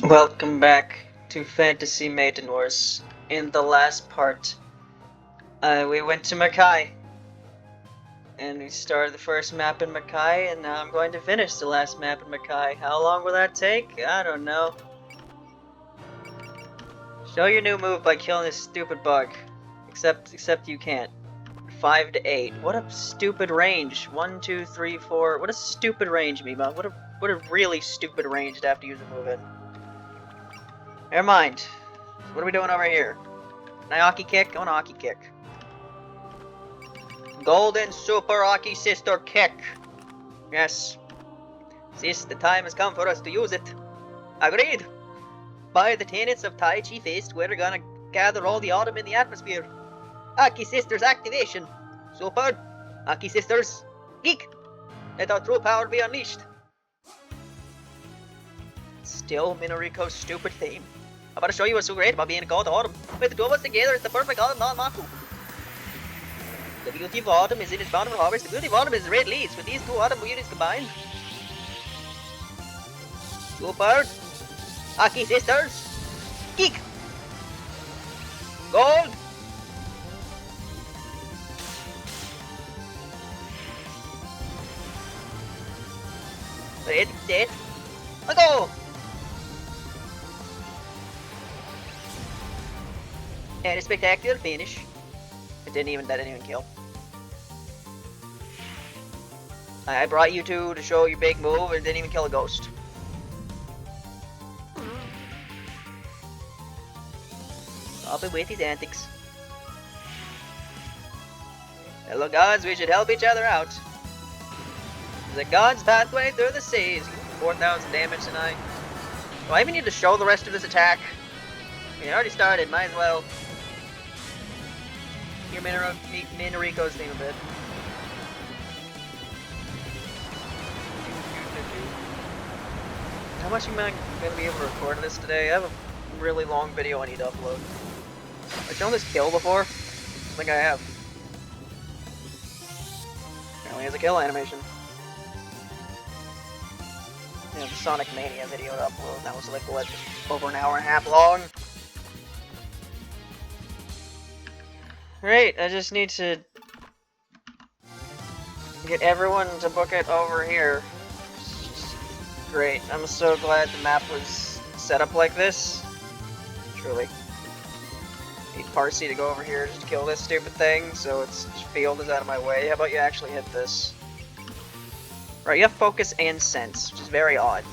Welcome back to Fantasy Maiden Wars. In the last part, we went to Makai, and we started the first map in Makai, and now I'm going to finish the last map in Makai. How long will that take? I don't know. Show your new move by killing this stupid bug. Except you can't. 5 to 8. What a stupid range. 1, 2, 3, 4. What a stupid range, Mima. What a really stupid range to have to use a move in. Never mind. What are we doing over here? Naoki kick? I want Aki kick. Golden Super Aki Sister Kick. Yes. Sis, the time has come for us to use it. Agreed. By the tenets of Tai Chi Fist, we're gonna gather all the autumn in the atmosphere. Aki Sisters activation. Super. Aki Sisters. Geek. Let our true power be unleashed. Still Minoriko's stupid theme. I'm about to show you what's so great about being a god autumn. With the two of us together, it's the perfect autumn non-Maku. The beauty of autumn is in its bountiful harvest. The beauty of autumn is the red leaves. With these two autumn beauties combined. Super. Aki Sisters. Geek. Gold. Red. Dead. A go. And a spectacular finish. That didn't even kill. I brought you two to show your big move and didn't even kill a ghost. Stop it with his antics. Hello gods, we should help each other out. The god's pathway through the seas. 4,000 damage tonight. Do I even need to show the rest of this attack? I mean, it already started, might as well. Hear Minoriko's theme a bit. How much am I going to be able to record this today? I have a really long video I need to upload. Have I shown this kill before? I think I have. Apparently has a kill animation. Yeah, the Sonic Mania video to upload. That was like, what, over an hour and a half long? Great, I just need to get everyone to book it over here. Great, I'm so glad the map was set up like this. Truly. Need Parsi to go over here just to kill this stupid thing, so its field is out of my way. How about you actually hit this? Right, you have focus and sense, which is very odd.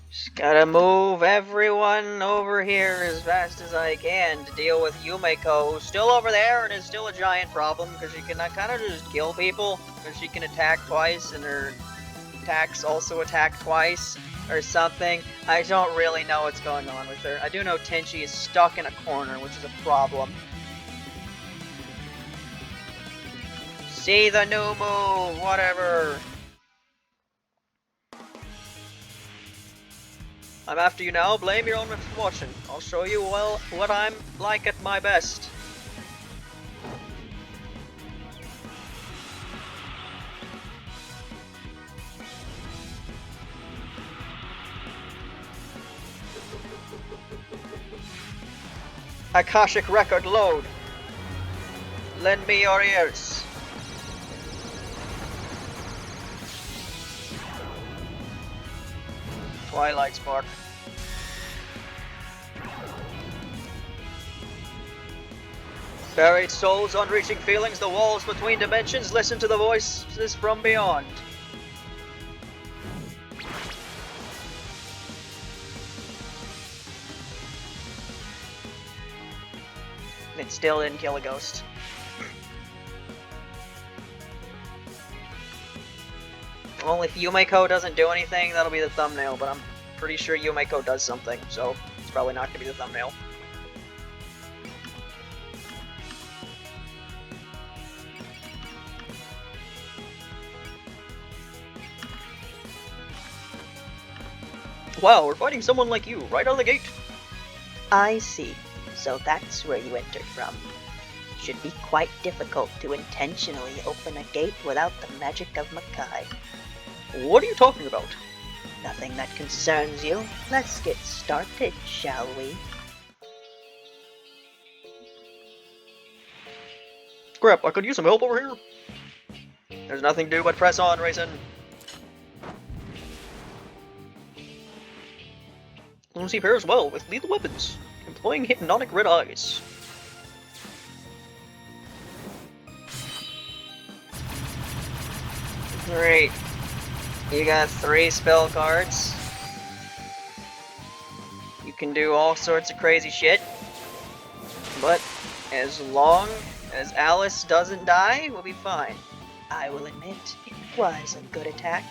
Just gotta move everyone over here as fast as I can to deal with Yumeko, who's still over there and is still a giant problem because she can kind of just kill people because she can attack twice and her attacks also attack twice or something. I don't really know what's going on with her. I do know Tenchi is stuck in a corner, which is a problem. See the new move, whatever. I'm after you now, blame your own misfortune. I'll show you well what I'm like at my best. Akashic record load. Lend me your ears. Twilight Spark. Buried souls, unreaching feelings, the walls between dimensions, listen to the voices from beyond. It still didn't kill a ghost. Well, if Yumeko doesn't do anything, that'll be the thumbnail, but I'm pretty sure Yumeko does something, so it's probably not gonna be the thumbnail. Wow, we're fighting someone like you, right on the gate. I see. So that's where you entered from. Should be quite difficult to intentionally open a gate without the magic of Makai. What are you talking about? Nothing that concerns you. Let's get started, shall we? Crap, I could use some help over here. There's nothing to do but press on, Raisin. Lucy pairs well with lethal weapons, employing hypnotic red eyes. Great. You got 3 spell cards. You can do all sorts of crazy shit. But as long as Alice doesn't die, we'll be fine. I will admit, it was a good attack.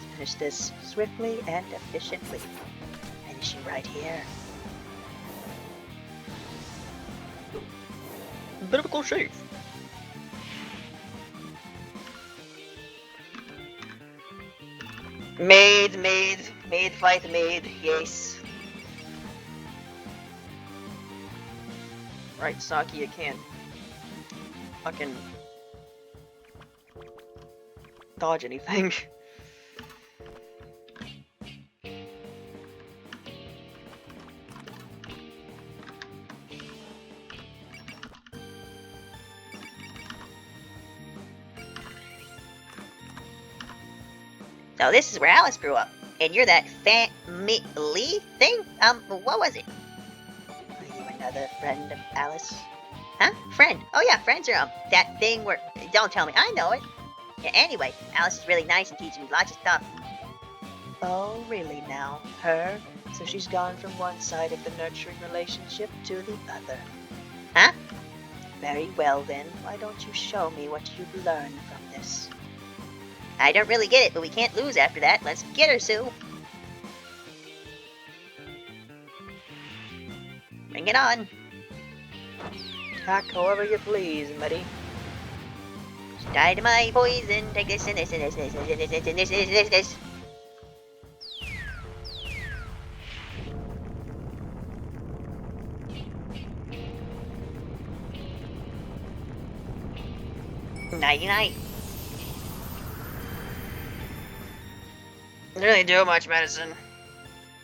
Let's finish this swiftly and efficiently. Finishing right here. A bit of a close shave. Maid, fight maid, yes. Right, Saki, you can't fucking dodge anything. So this is where Alice grew up, and you're that family thing? What was it? Are you another friend of Alice? Huh? Friend? Oh yeah, friends are, that thing where, don't tell me, I know it. Yeah, anyway, Alice is really nice and teaches me lots of stuff. Oh, really now? Her? So she's gone from one side of the nurturing relationship to the other. Huh? Very well then, why don't you show me what you've learned from this? I don't really get it, but we can't lose after that. Let's get her, Sue. Bring it on. Attack however you please, Mitty. Die to my poison. Take this and this and this and this and this and this and this and this. Nighty-night. Didn't really do much medicine.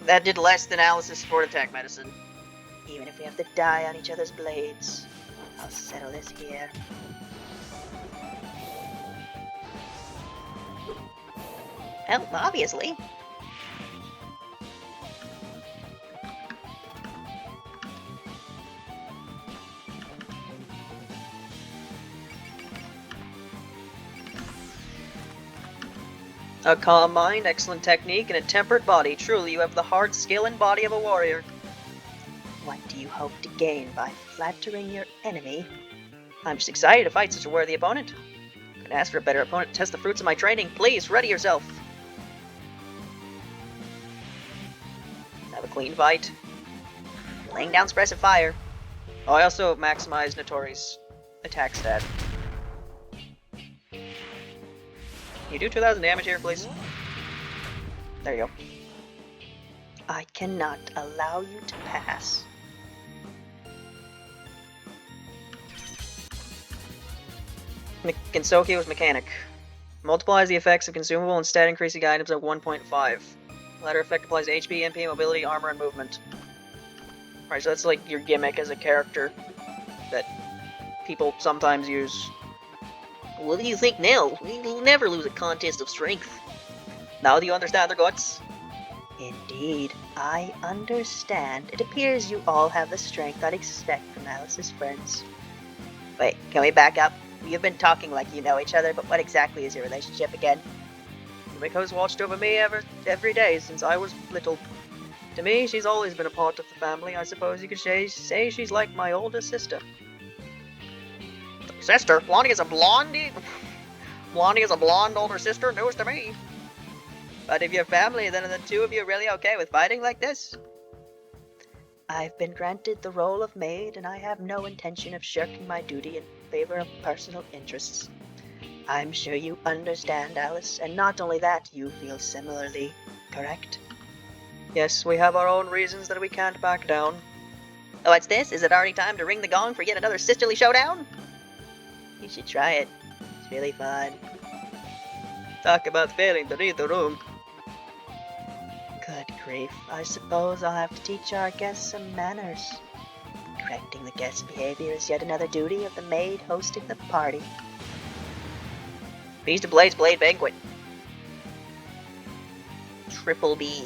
That did less than Alice's support attack medicine. Even if we have to die on each other's blades, I'll settle this here. Well, obviously. A calm mind, excellent technique, and a tempered body. Truly, you have the heart, skill, and body of a warrior. What do you hope to gain by flattering your enemy? I'm just excited to fight such a worthy opponent. Couldn't ask for a better opponent to test the fruits of my training. Please, ready yourself. Have a clean fight. Laying down suppressive fire. Oh, I also maximized Notori's attack stat. Can you do 2,000 damage here, please? There you go. I cannot allow you to pass. Kinsoki Mechanic. Multiplies the effects of consumable and stat increasing items at 1.5. Latter effect applies to HP, MP, mobility, armor, and movement. Right, so that's like your gimmick as a character that people sometimes use. What do you think now? We'll never lose a contest of strength. Now do you understand their guts? Indeed, I understand. It appears you all have the strength I'd expect from Alice's friends. Wait, can we back up? You've been talking like you know each other, but what exactly is your relationship again? Yumeko's watched over me every day since I was little. To me, she's always been a part of the family. I suppose you could say she's like my older sister. Sister? Blondie is a blondie? Blondie is a blonde older sister? News to me. But if you're family, then are the two of you really okay with fighting like this? I've been granted the role of maid, and I have no intention of shirking my duty in favor of personal interests. I'm sure you understand, Alice, and not only that, you feel similarly, correct? Yes, we have our own reasons that we can't back down. What's this? Is it already time to ring the gong for yet another sisterly showdown? You should try it. It's really fun. Talk about failing to read the room. Good grief. I suppose I'll have to teach our guests some manners. Correcting the guest's behavior is yet another duty of the maid hosting the party. Feast of Blaze Blade Banquet. Triple B.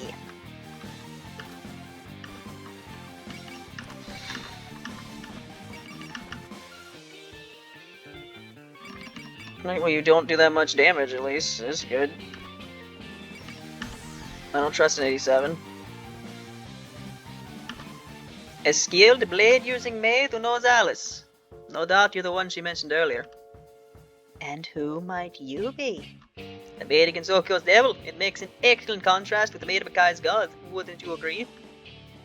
Well, you don't do that much damage, at least. That's good. I don't trust an 87. A skilled blade-using maid who knows Alice. No doubt you're the one she mentioned earlier. And who might you be? The maid against Okyo's devil. It makes an excellent contrast with the maid of Hokkai's god. Wouldn't you agree?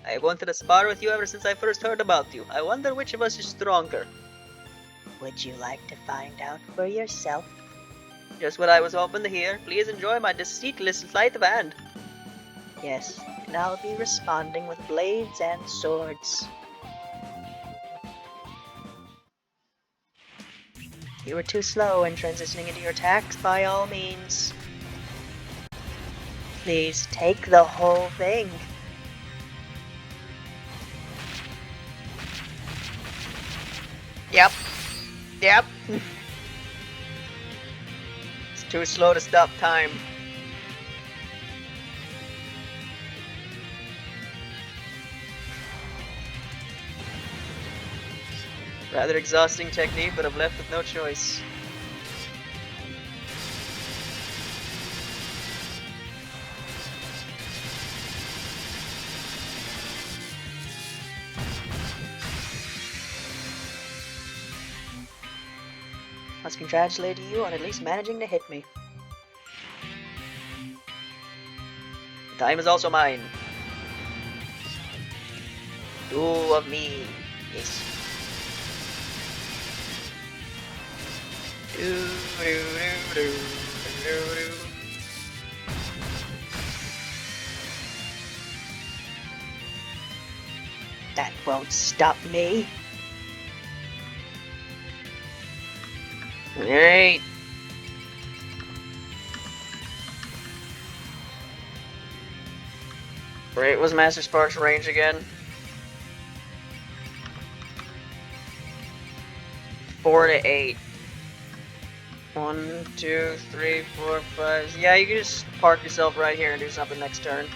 I wanted to spar with you ever since I first heard about you. I wonder which of us is stronger. Would you like to find out for yourself? Just what I was hoping to hear. Please enjoy my deceitful sleight of hand. Yes, and I'll be responding with blades and swords. You were too slow in transitioning into your attacks, by all means. Please take the whole thing. Yep. Yep. It's too slow to stop time. Rather exhausting technique, but I'm left with no choice. Must congratulate you on at least managing to hit me. Time is also mine. Two of me. Yes. That won't stop me. Alright. Great, was Master Spark's range again? 4 to 8. 1, 2, 3, 4, 5. Yeah, you can just park yourself right here and do something next turn.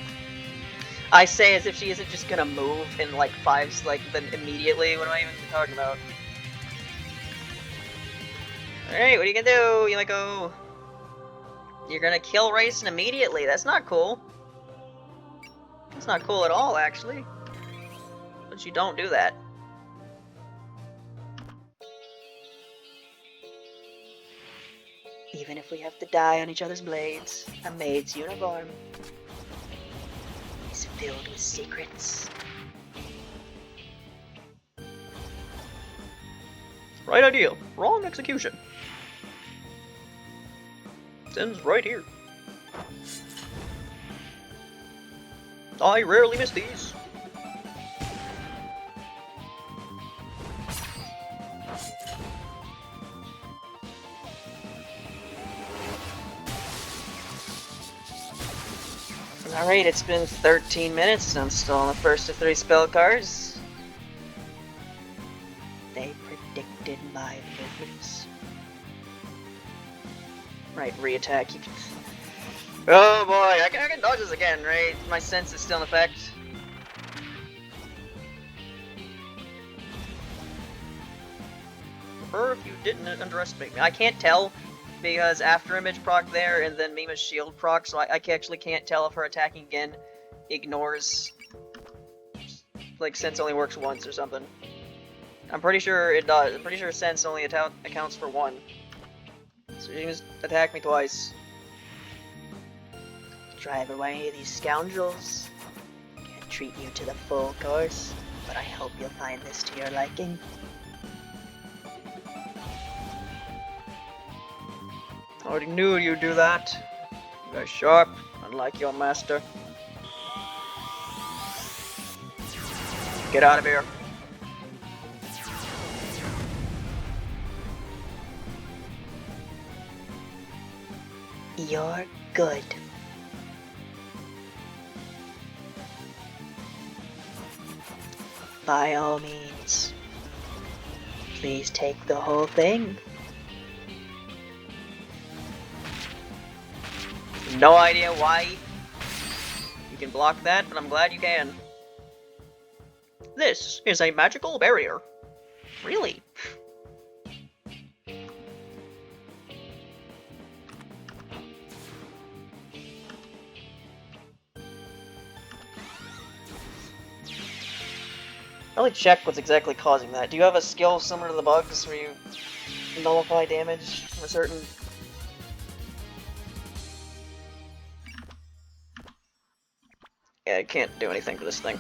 I say as if she isn't just gonna move in like 5, like then immediately. What am I even talking about? Alright, what are you gonna do, Yumeko? You're gonna kill Raisin immediately. That's not cool. That's not cool at all, actually. But you don't do that. Even if we have to die on each other's blades, a maid's uniform is filled with secrets. Right idea, wrong execution. It ends right here. I rarely miss these. Alright, it's been 13 minutes and I'm still on the first of 3 spell cards. They predicted my movements. Right, re-attack. You can... Oh boy, I can dodge this again, right? My sense is still in effect. Prefer if you didn't underestimate me. I can't tell because after image proc there and then Mima's shield proc, so I actually can't tell if her attacking again ignores, like, sense only works once or something. I'm pretty sure it does. I'm pretty sure sense only accounts for 1. So you can just attack me twice. Drive away these scoundrels. Can't treat you to the full course, but I hope you'll find this to your liking. I already knew you'd do that. You guys sharp, unlike your master. Get out of here. You're good. By all means, please take the whole thing. No idea why you can block that, but I'm glad you can. This is a magical barrier. Really? I'll check what's exactly causing that. Do you have a skill similar to the bugs where you nullify damage from a certain... Yeah, I can't do anything for this thing.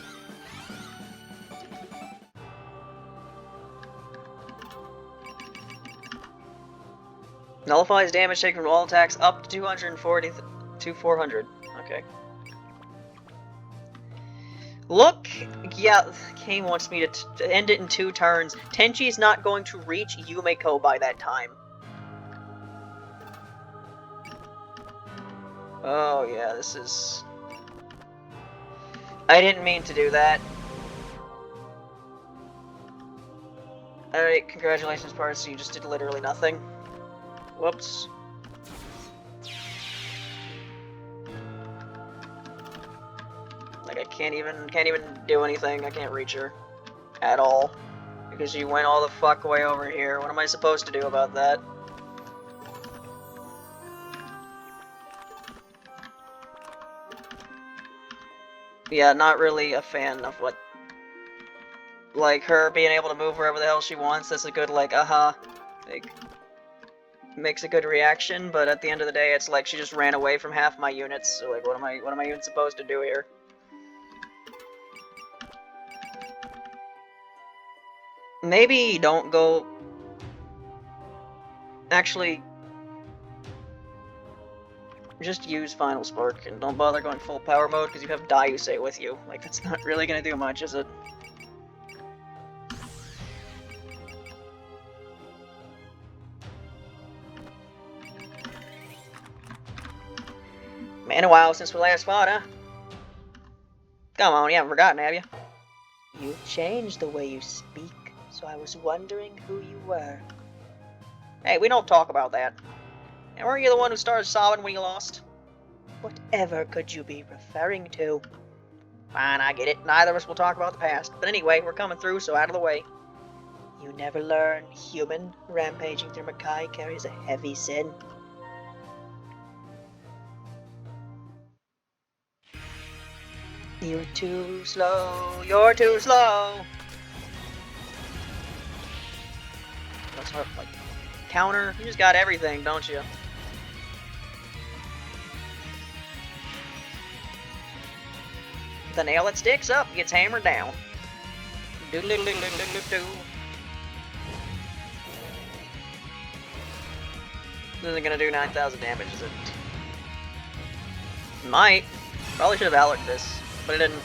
Nullifies damage taken from all attacks up to 240 to 400. Okay. Look! Yeah, Kane wants me to end it in 2 turns. Tenchi's not going to reach Yumeko by that time. Oh yeah, this is... I didn't mean to do that. Alright, congratulations, Parsi. You just did literally nothing. Whoops. Like, I can't even do anything. I can't reach her. At all. Because she went all the fuck way over here. What am I supposed to do about that? Yeah, not really a fan of what... Like, her being able to move wherever the hell she wants. That's a good, like, like... makes a good reaction, but at the end of the day, it's like she just ran away from half my units. So, like, what am I even supposed to do here? Maybe don't go... Actually... Just use Final Spark, and don't bother going full power mode, because you have Daiusei with you. Like, that's not really gonna do much, is it? Man, a while since we last fought, huh? Come on, you haven't forgotten, have you? You've changed the way you speak, so I was wondering who you were. Hey, we don't talk about that. And weren't you the one who started sobbing when you lost? Whatever could you be referring to? Fine, I get it. Neither of us will talk about the past. But anyway, we're coming through, so out of the way. You never learn, human. Rampaging through Hokkai carries a heavy sin. You're too slow. You're too slow. Let's start, like, counter. You just got everything, don't you? The nail that sticks up gets hammered down. Doodle-doodle-doodle-doodle-doo. This isn't gonna do 9,000 damage, is it? Might. Probably should have Alec this, but it didn't.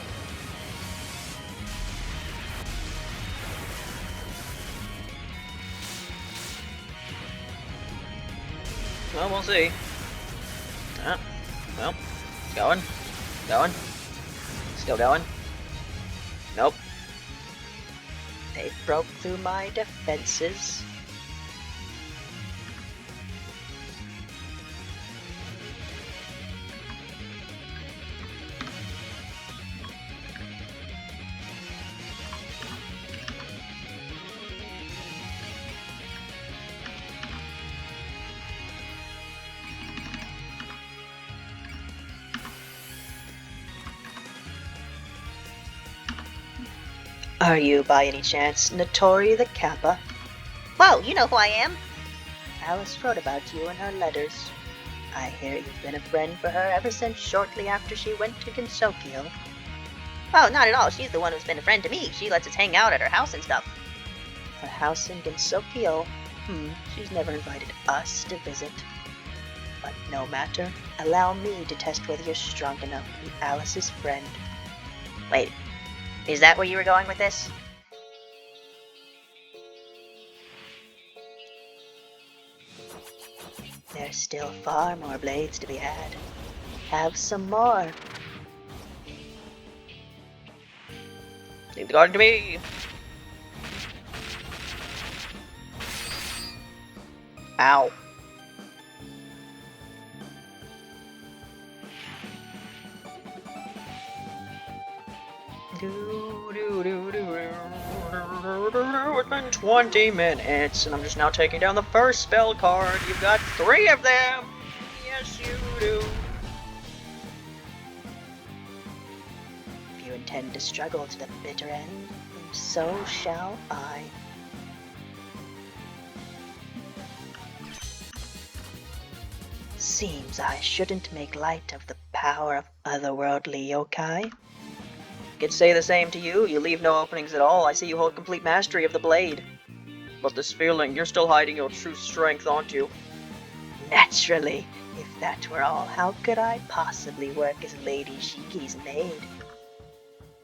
Well, we'll see. Well, going. Going. Still going. Nope. They broke through my defenses. Are you, by any chance, Notori the Kappa? Whoa, you know who I am. Alice wrote about you in her letters. I hear you've been a friend for her ever since shortly after she went to Gensokyo. Oh, not at all. She's the one who's been a friend to me. She lets us hang out at her house and stuff. Her house in Gensokyo? She's never invited us to visit. But no matter, allow me to test whether you're strong enough to be Alice's friend. Wait, is that where you were going with this? There's still far more blades to be had. Have some more. Leave the garden to me. Ow. It's been 20 minutes, and I'm just now taking down the first spell card. You've got 3 of them. Yes, you do. If you intend to struggle to the bitter end, then so shall I. Seems I shouldn't make light of the power of otherworldly yokai. Could say the same to you. You leave no openings at all. I see you hold complete mastery of the blade. But this feeling, you're still hiding your true strength, aren't you? Naturally, if that were all, how could I possibly work as Lady Shiki's maid?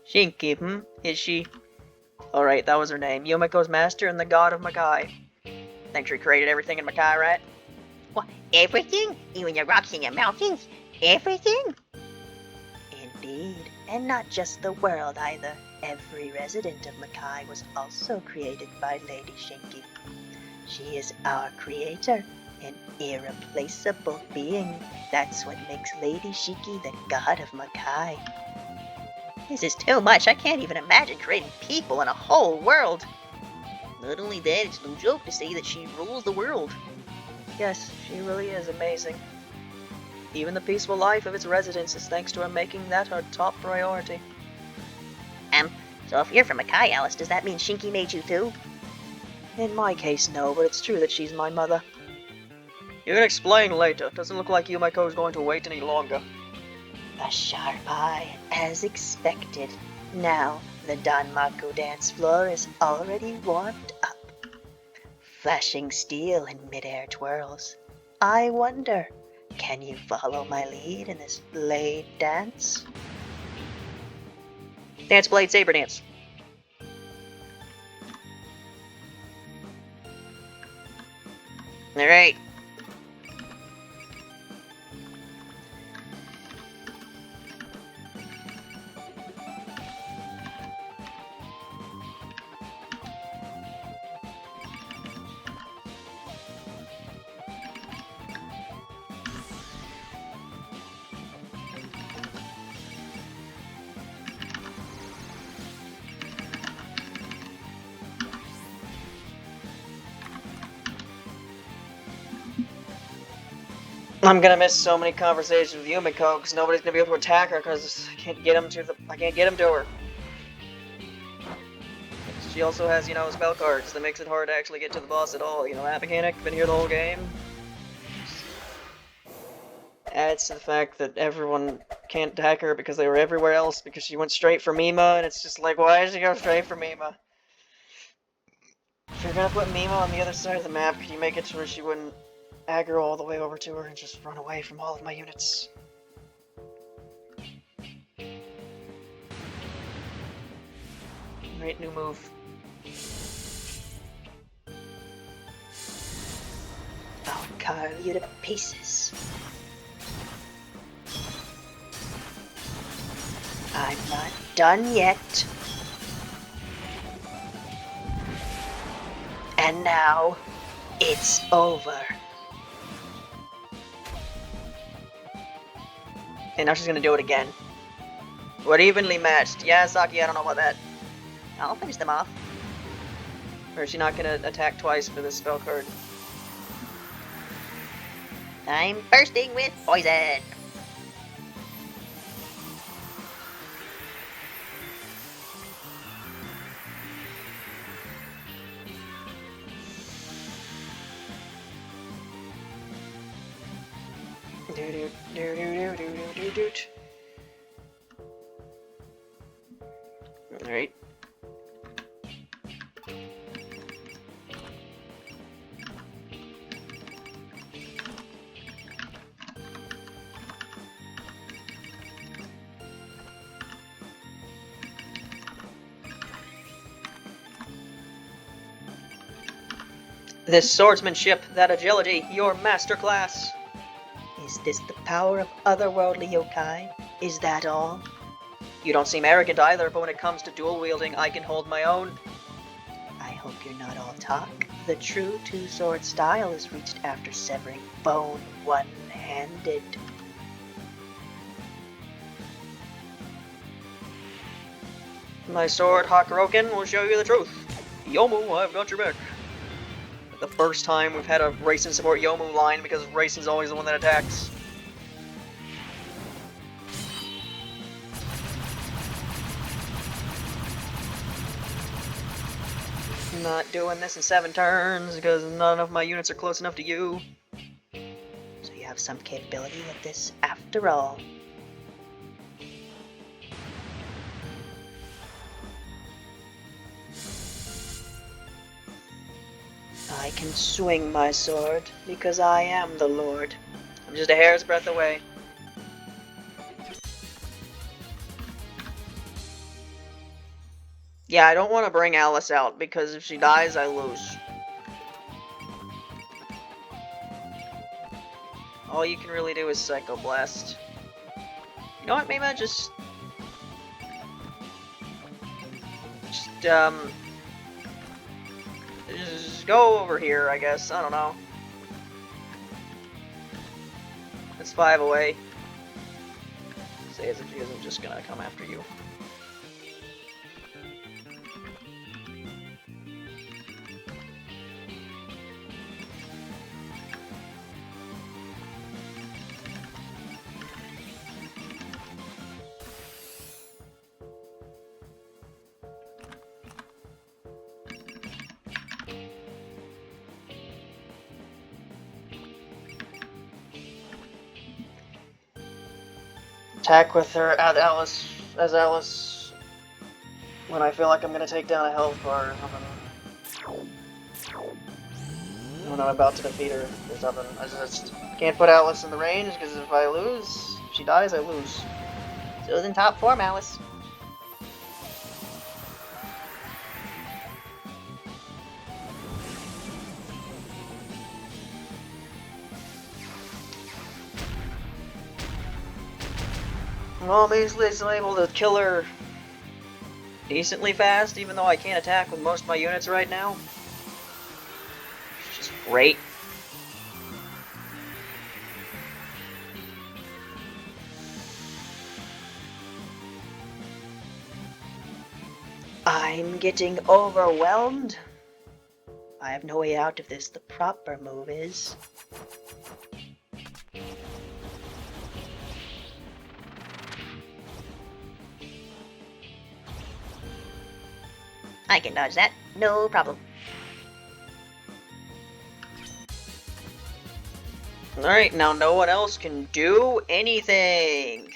Shinki, Is she? Alright, that was her name. Yumeko's master and the god of Makai. Think she created everything in Makai, right? What? Everything? Even your rocks and your mountains? Everything? Indeed, and not just the world either. Every resident of Makai was also created by Lady Shinki. She is our creator, an irreplaceable being. That's what makes Lady Shiki the god of Makai. This is too much. I can't even imagine creating people in a whole world. Not only that, it's no joke to say that she rules the world. Yes, she really is amazing. Even the peaceful life of its residents is thanks to her making that her top priority. So if you're from Makai, Alice, does that mean Shinki made you too? In my case, no, but it's true that she's my mother. You can explain later. Doesn't look like Yumeko's going to wait any longer. A sharp eye, as expected. Now, the Danmaku dance floor is already warmed up. Flashing steel in midair twirls. I wonder, can you follow my lead in this blade dance? Dance blade saber dance. Alright. I'm gonna miss so many conversations with Yumeko because nobody's gonna be able to attack her because I can't get him to her. She also has, spell cards that makes it hard to actually get to the boss at all. That mechanic, been here the whole game. Adds to the fact that everyone can't attack her because they were everywhere else because she went straight for Mima, and it's just like, why did she go straight for Mima? If you're gonna put Mima on the other side of the map, could you make it to where she wouldn't aggro all the way over to her and just run away from all of my units? Great new move. I'll carve you to pieces. I'm not done yet. And now, it's over. And now she's gonna do it again. We're evenly matched. Yeah, Saki, I don't know about that. I'll finish them off. Or is she not gonna attack twice for this spell card? I'm bursting with poison. Alright. This swordsmanship, that agility, your masterclass. Is this the power of otherworldly yokai? Is that all? You don't seem arrogant either, but when it comes to dual wielding, I can hold my own. I hope you're not all talk. The true two-sword style is reached after severing bone one-handed. My sword, Hakuroken, will show you the truth. Yomu, I've got your back. The first time we've had a Racing support Yomu line because Racing's always the one that attacks. Not doing this in 7 turns because none of my units are close enough to you. So you have some capability at this after all. I can swing my sword because I am the Lord. I'm just a hair's breadth away. Yeah, I don't want to bring Alice out because if she dies, I lose. All you can really do is Psycho Blast. You know what? Maybe I just go over here, I guess. I don't know. It's 5 away. Say as if she isn't just gonna come after you. Attack with her as Alice, when I feel like I'm gonna take down a health bar or something. When I'm about to defeat her or something. I just can't put Alice in the range because if I lose, if she dies, I lose. Still in top form, Alice. Well, I'm easily able to kill her decently fast, even though I can't attack with most of my units right now. It's just great. I'm getting overwhelmed. I have no way out of this. The proper move is... I can dodge that. No problem. Alright, now no one else can do anything.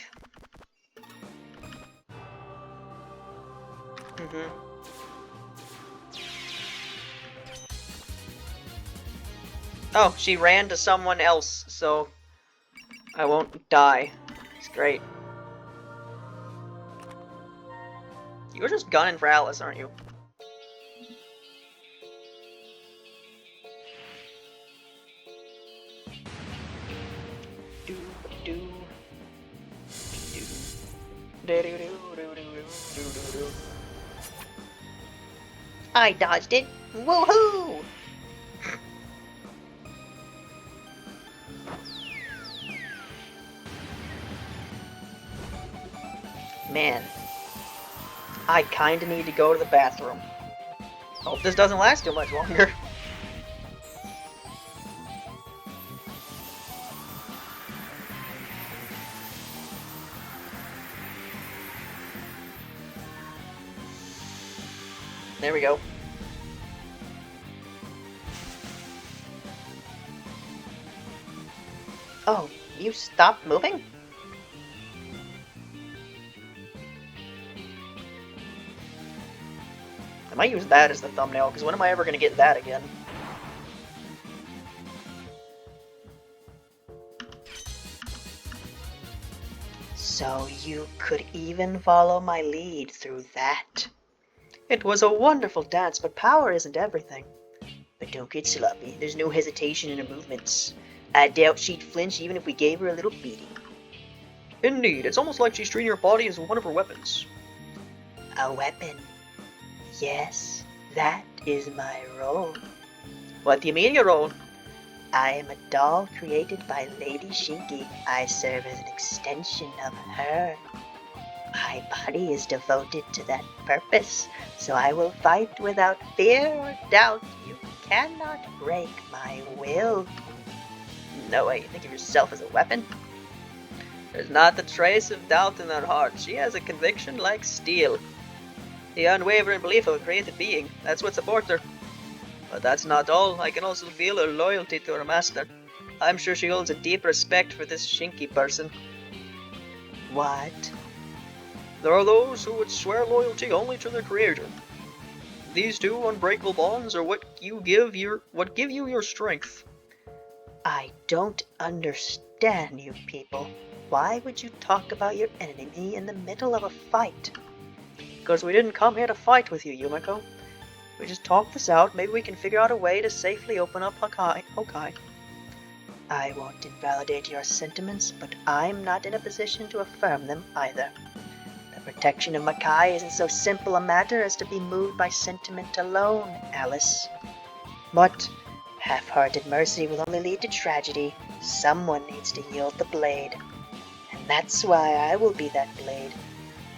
Oh, she ran to someone else, so I won't die. It's great. You're just gunning for Alice, aren't you? I dodged it. Woohoo! Man, I kinda need to go to the bathroom. Hope this doesn't last too much longer. There we go. Oh, you stopped moving? I might use that as the thumbnail, because when am I ever going to get that again? So you could even follow my lead through that. It was a wonderful dance, but power isn't everything. But don't get sloppy. There's no hesitation in her movements. I doubt she'd flinch even if we gave her a little beating. Indeed, it's almost like she's treating her body as one of her weapons. A weapon. Yes, that is my role. What do you mean your role? I am a doll created by Lady Shinki. I serve as an extension of her. My body is devoted to that purpose, so I will fight without fear or doubt. You cannot break my will. No way, you think of yourself as a weapon? There's not the trace of doubt in her heart. She has a conviction like steel. The unwavering belief of a created being. That's what supports her. But that's not all. I can also feel her loyalty to her master. I'm sure she holds a deep respect for this Shinki person. What? There are those who would swear loyalty only to their creator. These two unbreakable bonds are what give you your strength. I don't understand you people. Why would you talk about your enemy in the middle of a fight? Because we didn't come here to fight with you, Yumeko. We just talked this out. Maybe we can figure out a way to safely open up Hokkai. I won't invalidate your sentiments, but I'm not in a position to affirm them either. The protection of Makai isn't so simple a matter as to be moved by sentiment alone, Alice. But half-hearted mercy will only lead to tragedy. Someone needs to yield the blade. And that's why I will be that blade.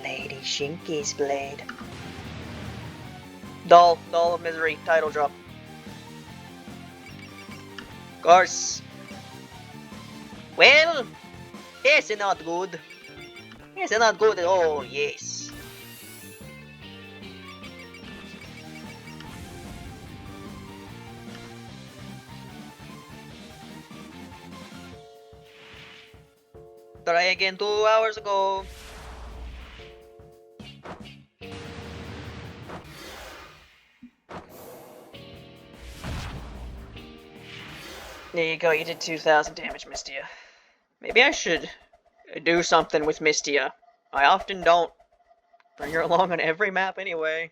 Lady Shinki's blade. Doll of Misery, title drop. Course. Well, it's not good. It's not good at all, yes. Try again 2 hours ago. There you go, you did 2,000 damage, Mistia. Maybe I should do something with Mistia. I often don't bring her along on every map anyway.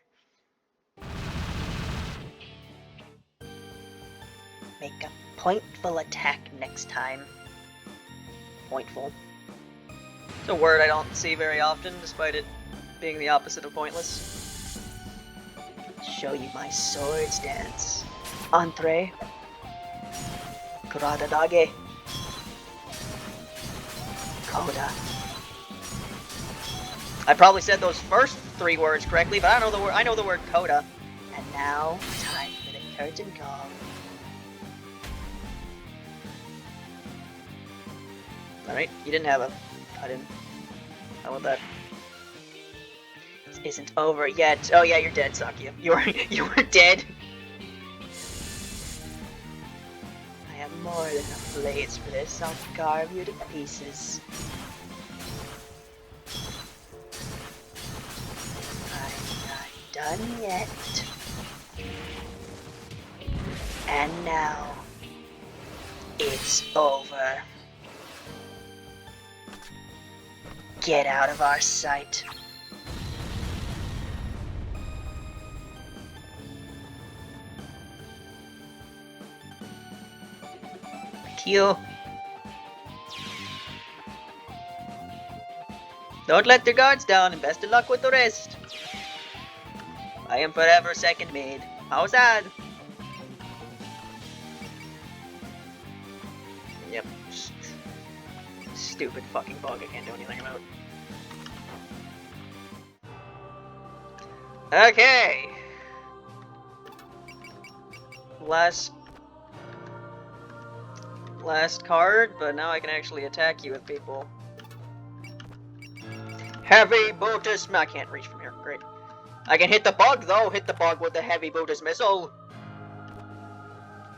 Make a pointful attack next time. Pointful. It's a word I don't see very often, despite it being the opposite of pointless. Show you my swords dance. Entree. Kuradadage. Koda. I probably said those first 3 words correctly, but I don't know the word. I know the word coda. And now, time for the curtain call. Alright, you didn't have a cut-in. How about that? This isn't over yet. Oh yeah, you're dead, Sakia. You were dead. I have more than enough blades for this. I'll carve you to pieces. I'm not done yet. And now, it's over. Get out of our sight. Q. Don't let the guards down, and best of luck with the rest. I am forever second maid. How sad. Yep. Stupid fucking bug I can't do anything about. Okay. Last card, but now I can actually attack you with people. Heavy Buddhist... I can't reach from here. Great. I can hit the bug, though. Hit the bug with the Heavy Buddhist Missile.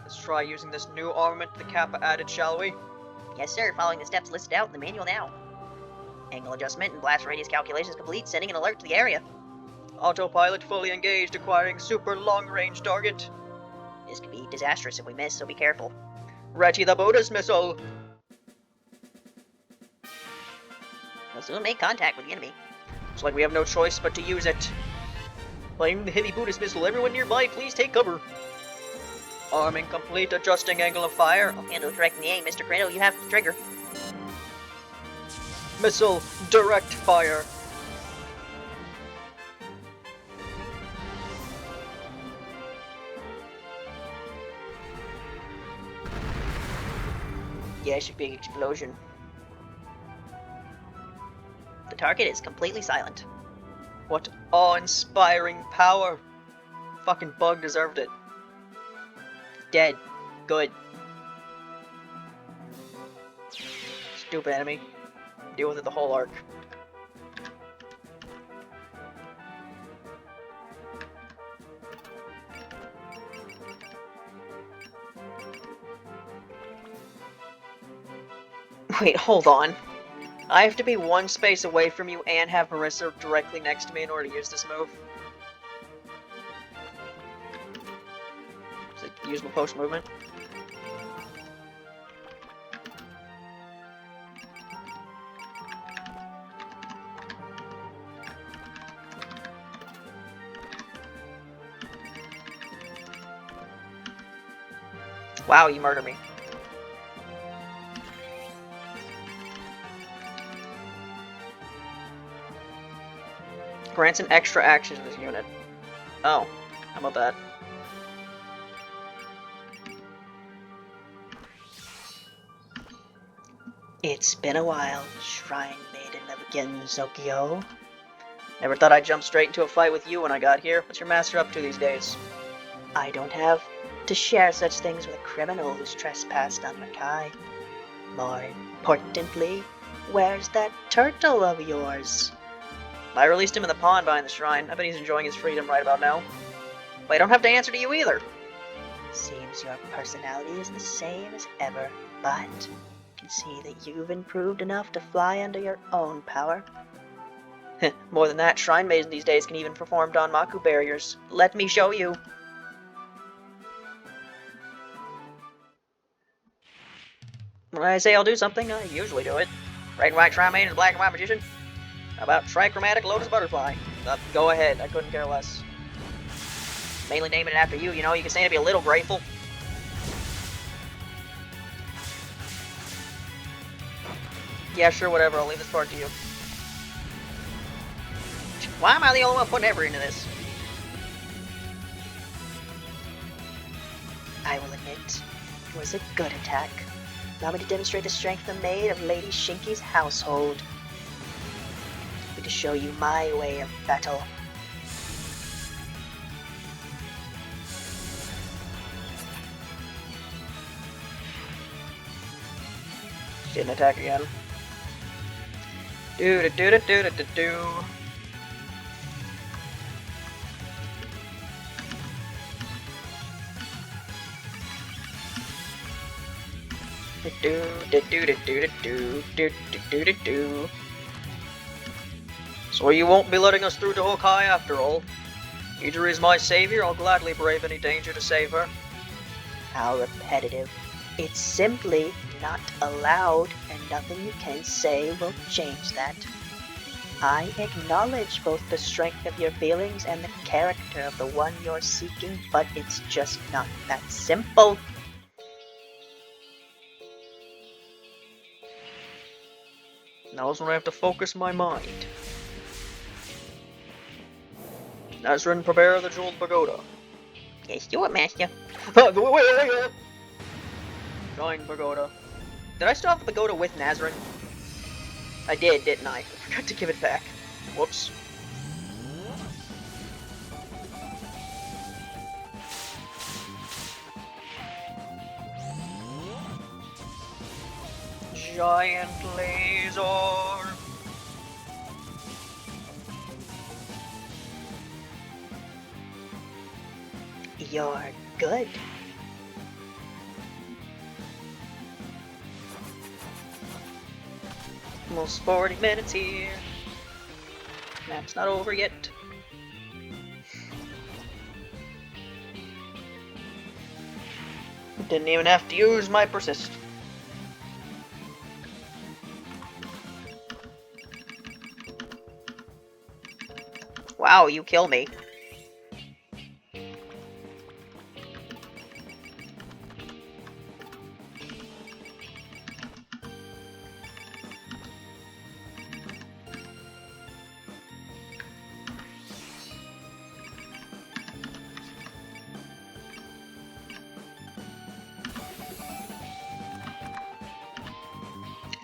Let's try using this new armament the Kappa added, shall we? Yes, sir. Following the steps listed out in the manual now. Angle adjustment and blast radius calculations complete. Sending an alert to the area. Autopilot fully engaged, acquiring super long-range target. This could be disastrous if we miss, so be careful. Ready the Buddhist Missile. We'll soon make contact with the enemy. Looks like we have no choice but to use it. Firing the Heavy Buddhist Missile. Everyone nearby, please take cover. Arming complete, adjusting angle of fire. I'll handle directing the aim, Mr. Crano. You have the trigger. Missile, direct fire. Yes, a big explosion. The target is completely silent. What awe-inspiring power. Fucking bug deserved it. Dead. Good. Stupid enemy. Deal with it the whole arc. Wait, hold on. I have to be one space away from you and have Marissa directly next to me in order to use this move. Is it usable post movement? Wow, you murder me. Grants an extra action to this unit. Oh, how about that? It's been a while, Shrine Maiden of Genzokyo. Never thought I'd jump straight into a fight with you when I got here. What's your master up to these days? I don't have to share such things with a criminal who's trespassed on Hokkai. More importantly, where's that turtle of yours? I released him in the pond behind the shrine. I bet he's enjoying his freedom right about now. But I don't have to answer to you either. Seems your personality is the same as ever, but I can see that you've improved enough to fly under your own power. More than that, Shrine Maiden these days can even perform Danmaku barriers. Let me show you. When I say I'll do something, I usually do it. Red and white Shrine Maiden and black and white magician. How about trichromatic lotus butterfly? Go ahead, I couldn't care less. Mainly naming it after you, you know, you can stand to be a little grateful. Yeah, sure, whatever, I'll leave this part to you. Why am I the only one putting effort into this? I will admit, it was a good attack. Allow me to demonstrate the strength of the maid of Lady Shinki's household. To show you my way of battle. Didn't attack again. Do do do do do do do. Do do do do do do do do do do. So you won't be letting us through to Hokkai after all. Idri is my savior, I'll gladly brave any danger to save her. How repetitive. It's simply not allowed, and nothing you can say will change that. I acknowledge both the strength of your feelings and the character of the one you're seeking, but it's just not that simple. Now's when I have to focus my mind. Nazrin, prepare the jeweled pagoda. Yes, do it, Master. Wait. Join pagoda. Did I still have the pagoda with Nazrin? I did, didn't I? I forgot to give it back. Whoops. Giant laser. You're good. Almost 40 minutes here. Map's not over yet. Didn't even have to use my persist. Wow, you kill me.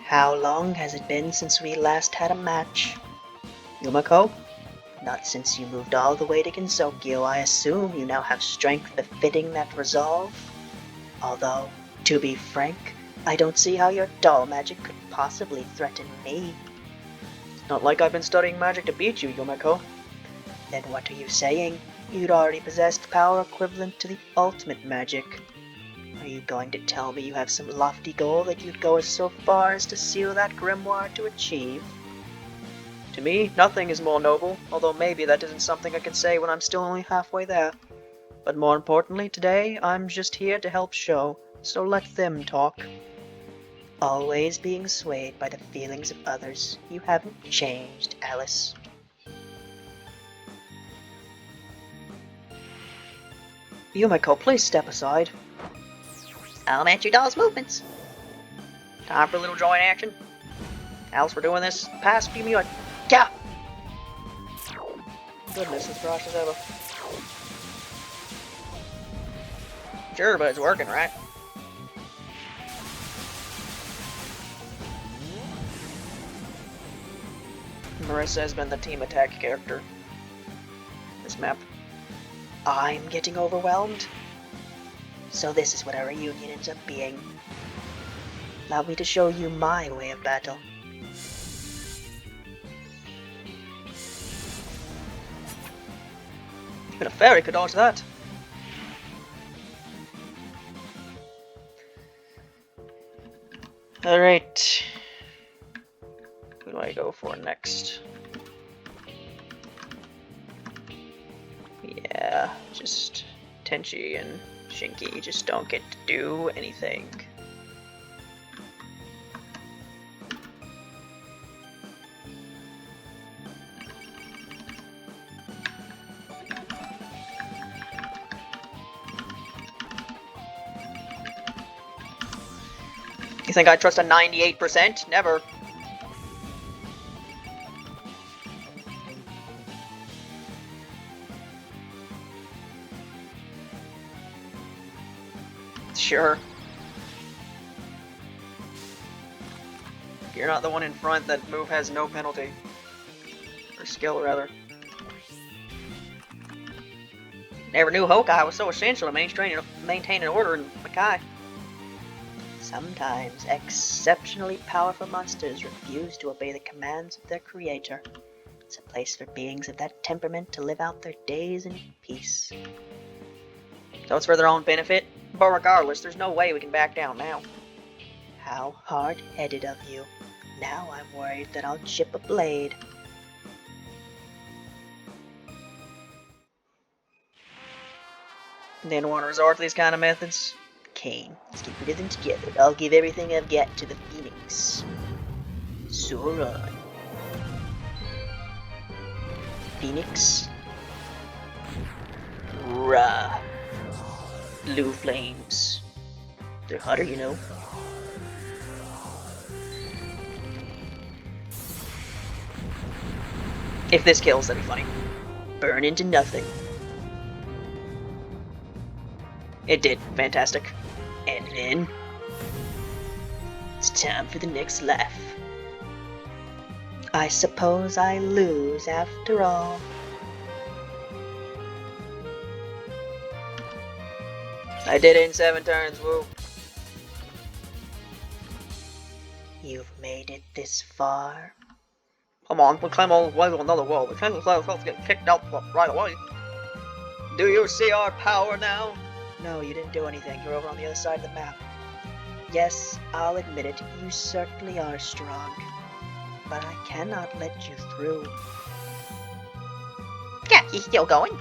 How long has it been since we last had a match? Yumeko? Not since you moved all the way to Gensokyo. I assume you now have strength befitting that resolve. Although, to be frank, I don't see how your doll magic could possibly threaten me. Not like I've been studying magic to beat you, Yumeko. Then what are you saying? You'd already possessed power equivalent to the ultimate magic. Are you going to tell me you have some lofty goal that you'd go so far as to seal that grimoire to achieve? To me, nothing is more noble, although maybe that isn't something I could say when I'm still only halfway there. But more importantly, today, I'm just here to help show, so let them talk. Always being swayed by the feelings of others. You haven't changed, Alice. Yumeko, please step aside. I'll match your doll's movements. Time for a little joint action. Alice, we're doing this. Pass, give me a... Yeah! Goodness, as fast as ever. Sure, but it's working, right? Marissa has been the team attack character. This map. I'm getting overwhelmed. So this is what our reunion ends up being. Allow me to show you my way of battle. Even a fairy could dodge that. Alright. Who do I go for next? Yeah, just Tenchi and Shinki just don't get to do anything. You think I trust a 98%? Never. Sure. You're not the one in front. That move has no penalty. Or skill, rather. Never knew Hokkai was so essential to maintaining order in Hokkai. Sometimes exceptionally powerful monsters refuse to obey the commands of their creator. It's a place for beings of that temperament to live out their days in peace. So it's for their own benefit? But regardless, there's no way we can back down now. How hard-headed of you. Now I'm worried that I'll chip a blade. Didn't want to resort to these kind of methods. Kane, let's keep everything together. I'll give everything I've got to the Phoenix. Sauron. Phoenix. Ra. Blue flames. They're hotter, you know. If this kills, that'd be funny. Burn into nothing. It did. Fantastic. And then it's time for the next laugh. I suppose I lose after all. I did it in 7 turns, woo. You've made it this far. Come on, we climb all the way to another wall. We can't just let ourselves get kicked out right away. Do you see our power now? No, you didn't do anything. You're over on the other side of the map. Yes, I'll admit it. You certainly are strong. But I cannot let you through. Yeah, he's still going.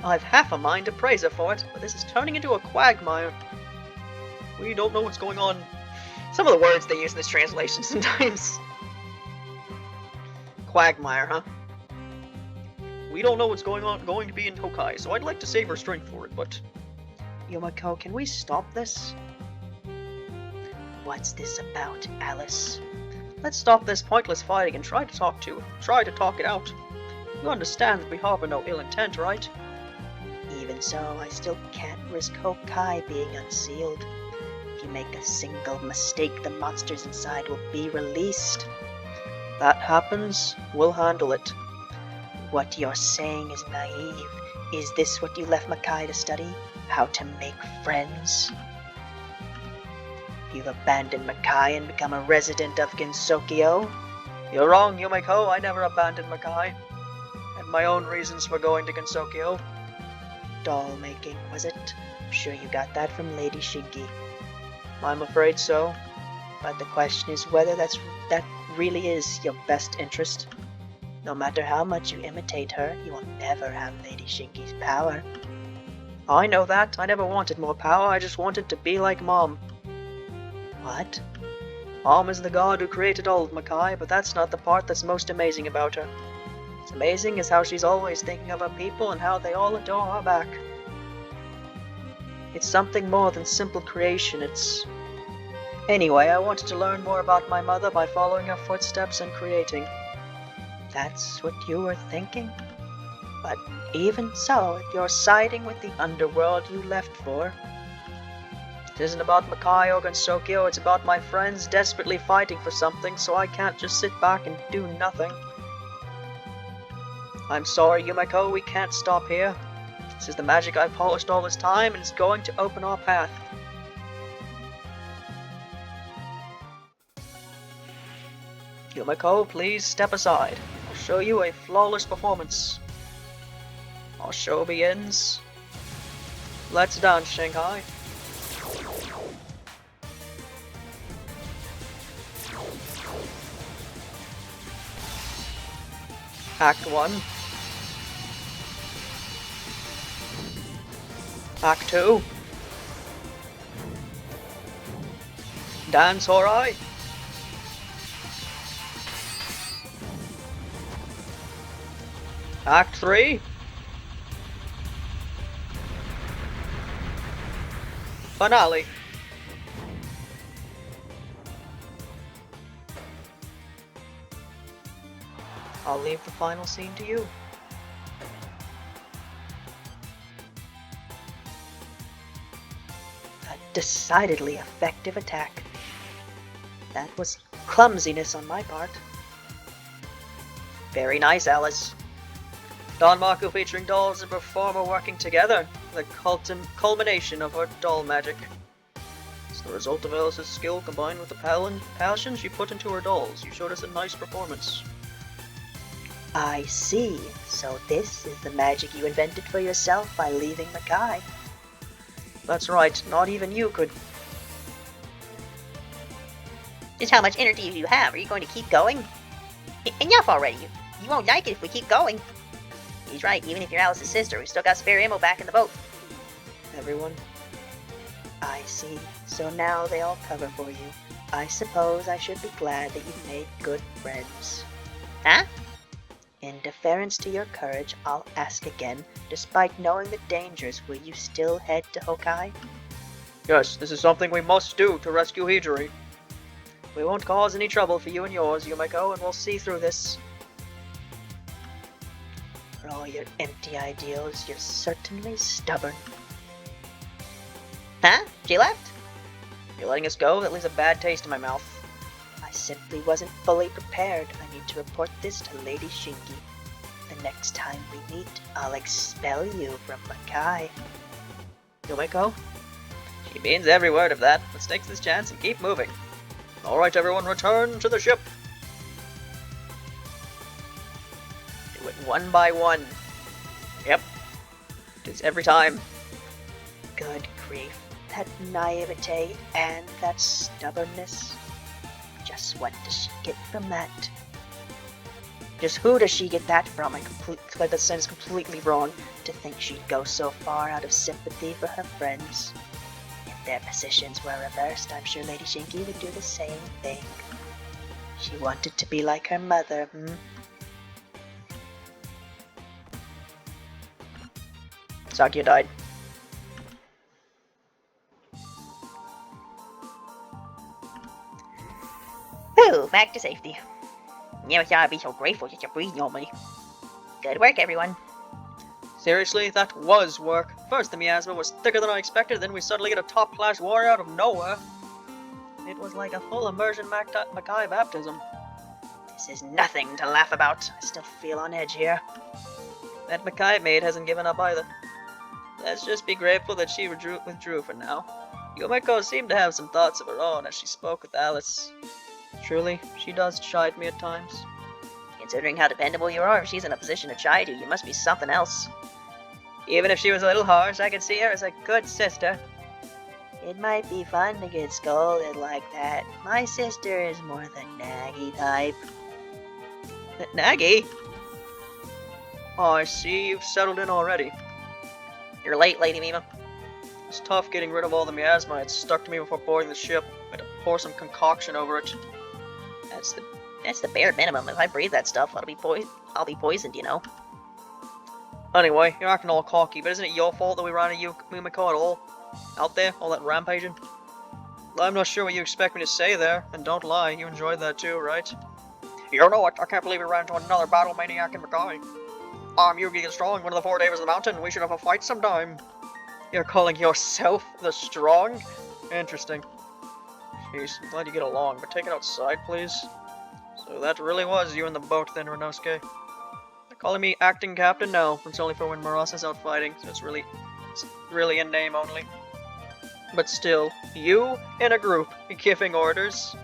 I've half a mind to praise her for it, but this is turning into a quagmire. We don't know what's going on. Some of the words they use in this translation sometimes. Quagmire, huh? We don't know what's going to be in Hokkai, so I'd like to save her strength for it, but... Yumeko, can we stop this? What's this about, Alice? Let's stop this pointless fighting and try to talk it out. You understand that we harbor no ill intent, right? Even so, I still can't risk Hokkai being unsealed. you make a single mistake, the monsters inside will be released. That happens, we'll handle it. What you're saying is naive. Is this what you left Makai to study? How to make friends? You've abandoned Makai and become a resident of Gensokyo? You're wrong, Yumeko. I never abandoned Makai. I had my own reasons for going to Gensokyo. Doll making, was it? I'm sure you got that from Lady Shinki. I'm afraid so. But the question is whether that really is your best interest. No matter how much you imitate her, you will never have Lady Shinki's power. I know that. I never wanted more power. I just wanted to be like Mom. What? Mom is the god who created old Makai, but that's not the part that's most amazing about her. What's amazing is how she's always thinking of her people and how they all adore her back. It's something more than simple creation, Anyway, I wanted to learn more about my mother by following her footsteps and creating. That's what you were thinking? But even so, if you're siding with the underworld you left for... It isn't about Makai or Gensokyo, it's about my friends desperately fighting for something, so I can't just sit back and do nothing. I'm sorry, Yumeko, we can't stop here. This is the magic I've polished all this time, and it's going to open our path. Yumeko, please step aside. I'll show you a flawless performance. Our show begins. Let's dance, Shanghai. Act 1. Act 2. Dance, alright. Act 3. Finale. I'll leave the final scene to you. A decidedly effective attack. That was clumsiness on my part. Very nice, Alice. Danmaku featuring dolls and performer working together, the culmination of her doll magic. It's the result of Alice's skill combined with the passion she put into her dolls. You showed us a nice performance. I see. So this is the magic you invented for yourself by leaving Makai. That's right, not even you could. Just how much energy do you have? Are you going to keep going? Enough already. You won't like it if we keep going. He's right, even if you're Alice's sister, we still got spare ammo back in the boat. Everyone? I see. So now they all cover for you. I suppose I should be glad that you've made good friends. Huh? In deference to your courage, I'll ask again. Despite knowing the dangers, will you still head to Hokkai? Yes, this is something we must do to rescue Hijiri. We won't cause any trouble for you and yours, Yumeko, and we'll see through this. For all your empty ideals, you're certainly stubborn. Huh? She left? You're letting us go? That leaves a bad taste in my mouth. I simply wasn't fully prepared. I need to report this to Lady Shinki. The next time we meet, I'll expel you from Makai. Yumeko? She means every word of that. Let's take this chance and keep moving. Alright everyone, return to the ship! Do it one by one. Yep. It's every time. Good grief. That naivete and that stubbornness. Just what does she get from that? Just who does she get that from? That sounds completely wrong to think she'd go so far out of sympathy for her friends. If their positions were reversed, I'm sure Lady Shinki would do the same thing. She wanted to be like her mother, Sakia died. Whew, back to safety. Never thought I'd be so grateful just to breathe normally. Good work, everyone. Seriously, that was work. First the miasma was thicker than I expected, then we suddenly get a top-class warrior out of nowhere. It was like a full immersion Mackay baptism. This is nothing to laugh about. I still feel on edge here. That Mackay maid hasn't given up either. Let's just be grateful that she withdrew for now. Yumeko seemed to have some thoughts of her own as she spoke with Alice. Truly, she does chide me at times. Considering how dependable you are, if she's in a position to chide you, you must be something else. Even if she was a little harsh, I could see her as a good sister. It might be fun to get scolded like that. My sister is more the naggy type. Naggy? Oh, I see you've settled in already. You're late, Lady Mima. It's tough getting rid of all the miasma. It stuck to me before boarding the ship. I had to pour some concoction over it. That's the bare minimum. If I breathe that stuff, I'll be poisoned, you know. Anyway, you're acting all cocky, but isn't it your fault that we ran into Yumeko at all? Out there, all that rampaging? I'm not sure what you expect me to say there, and don't lie, you enjoyed that too, right? You know what? I can't believe we ran into another battle maniac in Mackay. I'm Yugi the Strong, one of the 4 Devils of the Mountain. We should have a fight sometime. You're calling yourself the Strong? Interesting. Jeez, I'm glad you get along, but take it outside, please. So that really was you in the boat then, Renosuke. They're calling me acting captain? No, it's only for when Murasa's out fighting, so it's really in name only. But still, you in a group, giving orders?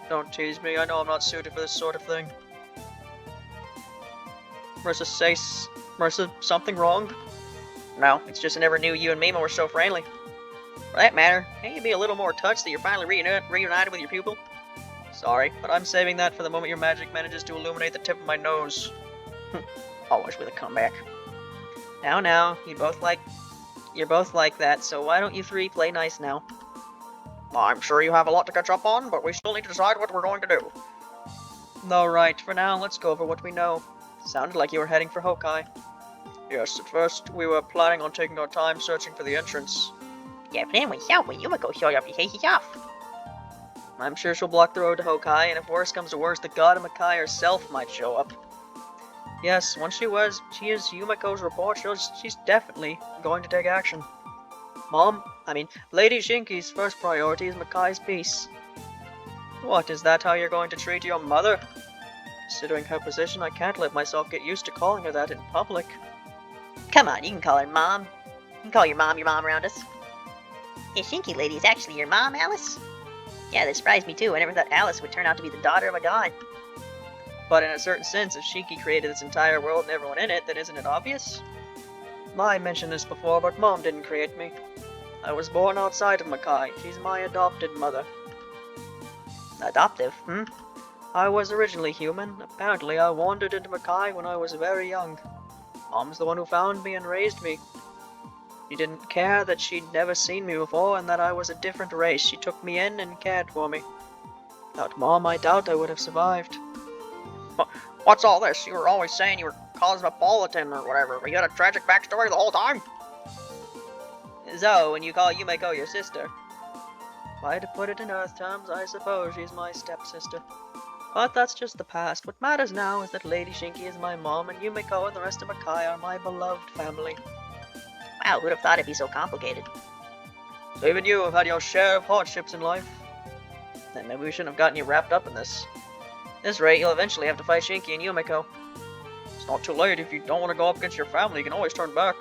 Don't tease me, I know I'm not suited for this sort of thing. Marissa, something wrong? No, it's just I never knew you and Mima were so friendly. For that matter, can't you be a little more touched that you're finally reunited with your pupil? Sorry, but I'm saving that for the moment your magic manages to illuminate the tip of my nose. Always with a comeback. Now, you're both like that, so why don't you 3 play nice now? I'm sure you have a lot to catch up on, but we still need to decide what we're going to do. Alright, for now, let's go over what we know. Sounded like you were heading for Hokkai. Yes, at first, we were planning on taking our time searching for the entrance. Yeah, plan went south when Yumeko showed up. You take it off. I'm sure she'll block the road to Hokkai, and if worse comes to worse, the god of Mackay herself might show up. Yes, once she is Yumeko's report, she's definitely going to take action. Lady Shinki's first priority is Mackay's peace. What, is that how you're going to treat your mother? Considering her position, I can't let myself get used to calling her that in public. Come on, you can call her Mom. You can call your mom around us. Is Shinki Lady is actually your mom, Alice? Yeah, that surprised me too. I never thought Alice would turn out to be the daughter of a god. But in a certain sense, if Shinki created this entire world and everyone in it, then isn't it obvious? I mentioned this before, but Mom didn't create me. I was born outside of Mackay. She's my adopted mother. Adoptive, I was originally human. Apparently, I wandered into Mackay when I was very young. Mom's the one who found me and raised me. She didn't care that she'd never seen me before and that I was a different race. She took me in and cared for me. Without Mom, I doubt I would have survived. What's all this? You were always saying you were cosmopolitan or whatever, but you had a tragic backstory the whole time? So, when you call Yumeko your sister? If I had to put it in Earth terms, I suppose she's my stepsister. But that's just the past. What matters now is that Lady Shinki is my mom, and Yumeko and the rest of Mackay are my beloved family. Wow, who'd have thought it'd be so complicated? So even you have had your share of hardships in life. Then maybe we shouldn't have gotten you wrapped up in this. At this rate, you'll eventually have to fight Shinki and Yumeko. It's not too late. If you don't want to go up against your family, you can always turn back.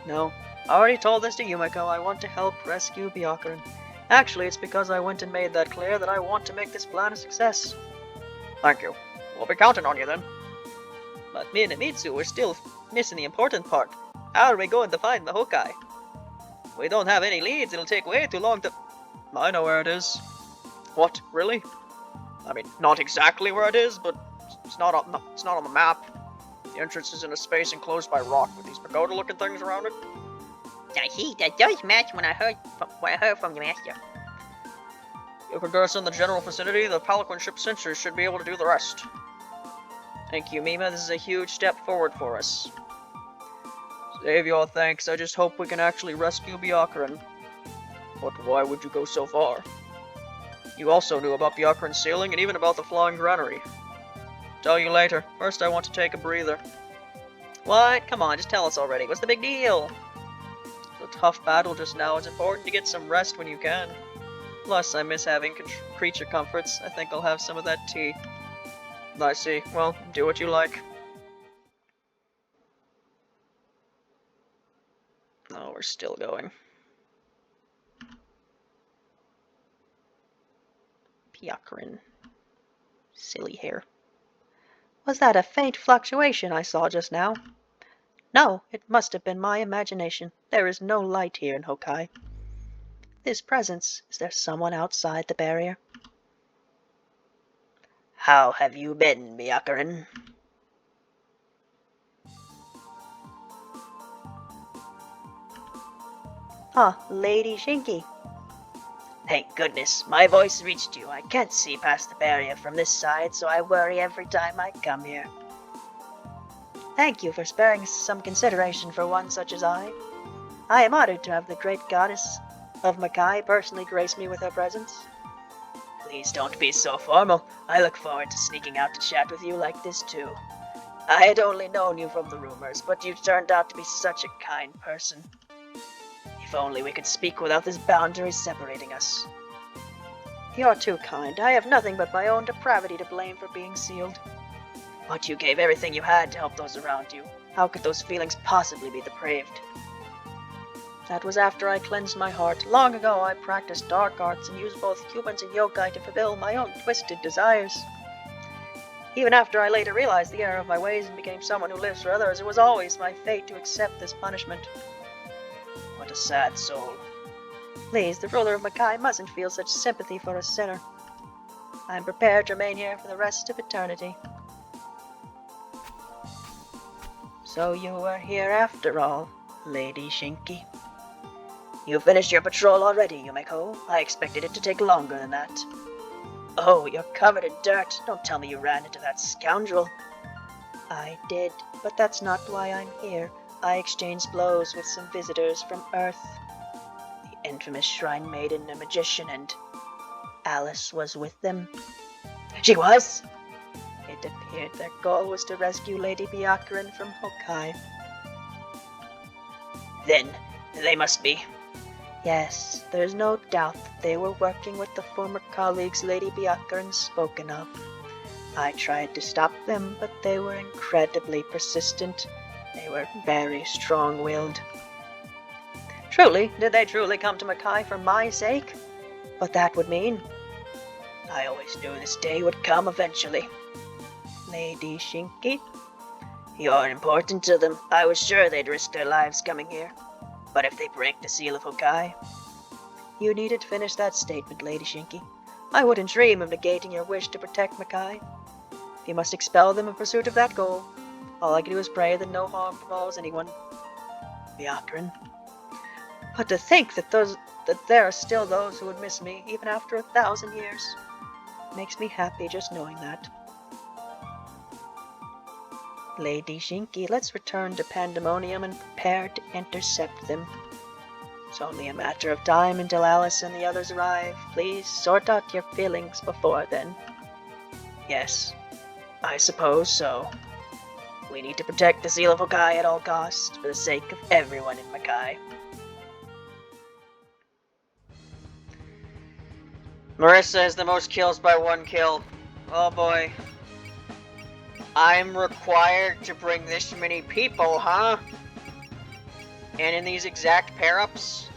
No, I already told this to Yumeko. I want to help rescue Byakuren. Actually, it's because I went and made that clear that I want to make this plan a success. Thank you. We'll be counting on you then. But me and Amitsu, we're still missing the important part. How are we going to find the Hokkai? If we don't have any leads, it'll take way too long to... I know where it is. What, really? I mean, not exactly where it is, but it's not on the map. The entrance is in a space enclosed by rock with these pagoda-looking things around it. I see, that does match what I heard from your master. You can garrison the general vicinity. The Palanquin ship sentries should be able to do the rest. Thank you, Mima. This is a huge step forward for us. Save your thanks. I just hope we can actually rescue Byakuren. But why would you go so far? You also knew about Byakuren's sailing and even about the flying granary. Tell you later. First, I want to take a breather. What? Come on, just tell us already. What's the big deal? It's a tough battle just now. It's important to get some rest when you can. Plus, I miss having creature comforts. I think I'll have some of that tea. I see. Well, do what you like. Oh, we're still going. Piakrin. Silly hair. Was that a faint fluctuation I saw just now? No, it must have been my imagination. There is no light here in Hokkai. This presence, is there someone outside the barrier? How have you been, Piakrin? Ah, Lady Shinki. Thank goodness, my voice reached you. I can't see past the barrier from this side, so I worry every time I come here. Thank you for sparing some consideration for one such as I. I am honored to have the great goddess of Makai personally grace me with her presence. Please don't be so formal. I look forward to sneaking out to chat with you like this too. I had only known you from the rumors, but you turned out to be such a kind person. If only we could speak without this boundary separating us. You're too kind. I have nothing but my own depravity to blame for being sealed. But you gave everything you had to help those around you. How could those feelings possibly be depraved? That was after I cleansed my heart. Long ago I practiced dark arts and used both humans and yokai to fulfill my own twisted desires. Even after I later realized the error of my ways and became someone who lives for others, it was always my fate to accept this punishment. What a sad soul. Please, the ruler of Makai mustn't feel such sympathy for a sinner. I am prepared to remain here for the rest of eternity. So you are here after all, Lady Shinki. You finished your patrol already, Yumeko. I expected it to take longer than that. Oh, you're covered in dirt. Don't tell me you ran into that scoundrel. I did, but that's not why I'm here. I exchanged blows with some visitors from Earth. The infamous Shrine Maiden, a magician, and Alice was with them. She was? It appeared their goal was to rescue Lady Piakrin from Hokkai. Then, they must be. Yes, there's no doubt that they were working with the former colleagues Lady Piakrin spoken of. I tried to stop them, but they were incredibly persistent. They were very strong-willed. Truly? Did they truly come to Makai for my sake? But that would mean... I always knew this day would come eventually. Lady Shinki? You're important to them. I was sure they'd risk their lives coming here. But if they break the seal of Hokkai... You needed to finish that statement, Lady Shinki. I wouldn't dream of negating your wish to protect Makai. If you must expel them in pursuit of that goal, all I can do is pray that no harm befalls anyone. Piakrin. But to think that there are still those who would miss me, even after 1,000 years, makes me happy just knowing that. Lady Shinki, let's return to Pandemonium and prepare to intercept them. It's only a matter of time until Alice and the others arrive. Please sort out your feelings before then. Yes, I suppose so. We need to protect the Seal of Hokkai at all costs, for the sake of everyone in Makai. Marissa is the most kills by 1 kill. Oh boy. I'm required to bring this many people, huh? And in these exact pair-ups?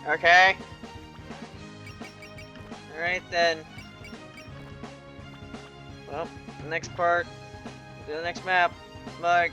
Okay. Alright then. Well, the next part, the next map. Bye.